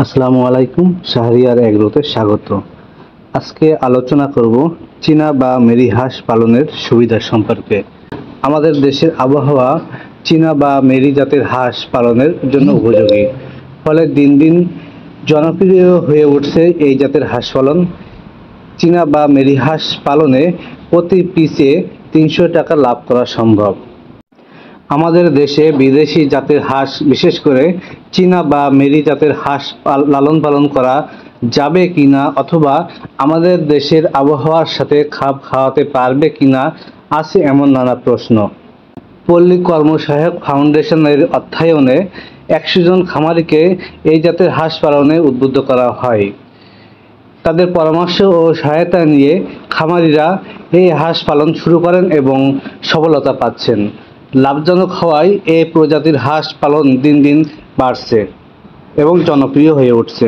আসসালামু আলাইকুম, শাহরিয়ার এগ্রোতে স্বাগত। আজকে আলোচনা করব চীনা বা মেরি হাঁস পালনের সুবিধা সম্পর্কে। আমাদের দেশের আবহাওয়া চীনা বা মেরি জাতের হাঁস পালনের জন্য উপযোগী, ফলে দিন দিন জনপ্রিয় হয়ে উঠছে এই জাতের হাঁস পালন। চীনা বা মেরি হাঁস পালনে প্রতি পিসে ৩০০ টাকা লাভ করা সম্ভব। আমাদের দেশে বিদেশি জাতের হাঁস, বিশেষ করে চীনা বা মেরি জাতের হাঁস লালন পালন করা যাবে কিনা, অথবা আমাদের দেশের আবহাওয়ার সাথে খাপ খাওয়াতে পারবে কিনা, আছে এমন নানা প্রশ্ন। পল্লী কর্মসহায়ক ফাউন্ডেশনের অর্থায়নে ১০০ জন খামারিকে এই জাতের হাঁস পালনে উদ্বুদ্ধ করা হয়। তাদের পরামর্শ ও সহায়তা নিয়ে খামারিরা এই হাঁস পালন শুরু করেন এবং সফলতা পাচ্ছেন। লাভজনক হওয়ায় এই প্রজাতির হাঁস পালন দিন দিন বাড়ছে এবং জনপ্রিয় হয়ে উঠছে।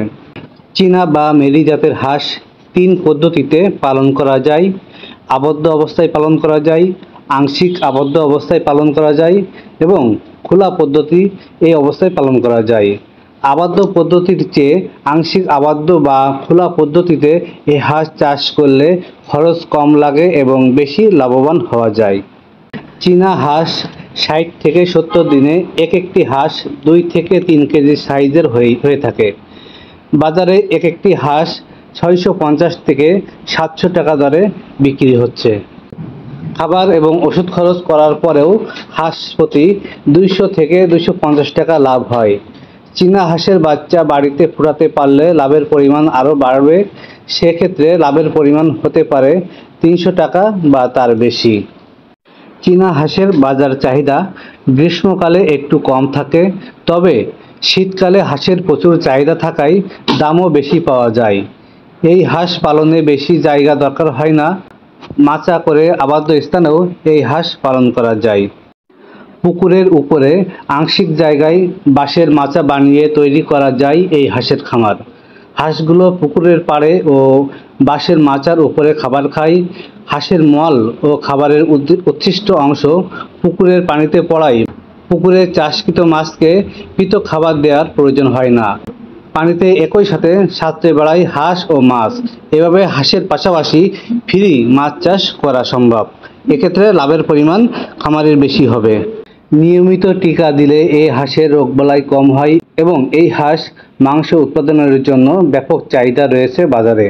চীনা বা মেরি জাতের হাঁস ৩ পদ্ধতিতে পালন করা যায়: আবদ্ধ অবস্থায় পালন করা যায়, আংশিক আবদ্ধ অবস্থায় পালন করা যায় এবং খোলা পদ্ধতি এই অবস্থায় পালন করা যায়। আবদ্ধ পদ্ধতির চেয়ে আংশিক আবদ্ধ বা খোলা পদ্ধতিতে এই হাঁস চাষ করলে খরচ কম লাগে এবং বেশি লাভবান হওয়া যায়। চীনা হাঁস ৬০ থেকে ৭০ দিনে একটি হাঁস ২ থেকে ৩ কেজি সাইজের হয়ে থাকে। বাজারে একটি হাঁস ৬৫০ থেকে ৭০০ টাকা দরে বিক্রি হচ্ছে। খাবার এবং ওষুধ খরচ করার পরেও হাঁস প্রতি ২০০ থেকে ২৫০ টাকা লাভ হয়। চীনা হাঁসের বাচ্চা বাড়িতে ফোটাতে পারলে লাভের পরিমাণ আরও বাড়বে। সেক্ষেত্রে লাভের পরিমাণ হতে পারে ৩০০ টাকা বা তার বেশি। চীনা হাঁসের বাজার চাহিদা গ্রীষ্মকালে একটু কম থাকে, তবে শীতকালে হাঁসের প্রচুর চাহিদা থাকায় দামও বেশি পাওয়া যায়। এই হাঁস পালনে বেশি জায়গা দরকার হয় না। মাচা করে আবদ্ধ স্থানেও এই হাঁস পালন করা যায়। পুকুরের উপরে আংশিক জায়গায় বাঁশের মাচা বানিয়ে তৈরি করা যায় এই হাঁসের খামার। হাঁসগুলো পুকুরের পাড়ে ও বাঁশের মাচার উপরে খাবার খায়। হাঁসের মল ও খাবারের উচ্ছিষ্ট অংশ পুকুরের পানিতে পড়ায় পুকুরে চাষকৃত মাছকে পৃথক খাবার দেওয়ার প্রয়োজন হয় না। পানিতে একই সাথে সাঁতরে বেড়ায় হাঁস ও মাছ। এভাবে হাঁসের পাশাপাশি ফ্রি মাছ চাষ করা সম্ভব। এক্ষেত্রে লাভের পরিমাণ খামারের বেশি হবে। নিয়মিত টিকা দিলে এই হাঁসের রোগবালাই কম হয় এবং এই হাঁস মাংস উৎপাদনের জন্য ব্যাপক চাহিদা রয়েছে বাজারে।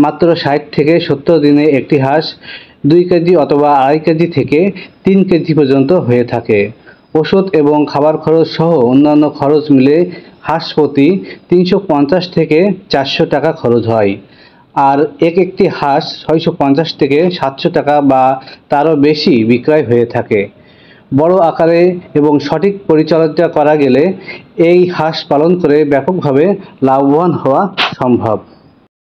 মাত্র ৬০ থেকে ৭০ দিনে একটি হাঁস ২ কেজি অথবা ২.৫ কেজি থেকে ৩ কেজি পর্যন্ত হয়ে থাকে। ওষুধ এবং খাবার খরচ সহ অন্যান্য খরচ মিলে হাঁস প্রতি ৩৫০ থেকে ৪০০ টাকা খরচ হয়। আর একটি হাঁস ৬৫০ থেকে ৭০০ টাকা বা তারও বেশি বিক্রয় হয়ে থাকে। বড় আকারে এবং সঠিক পরিচর্যা করা গেলে এই হাঁস পালন করে ব্যাপকভাবে লাভবান হওয়া সম্ভব।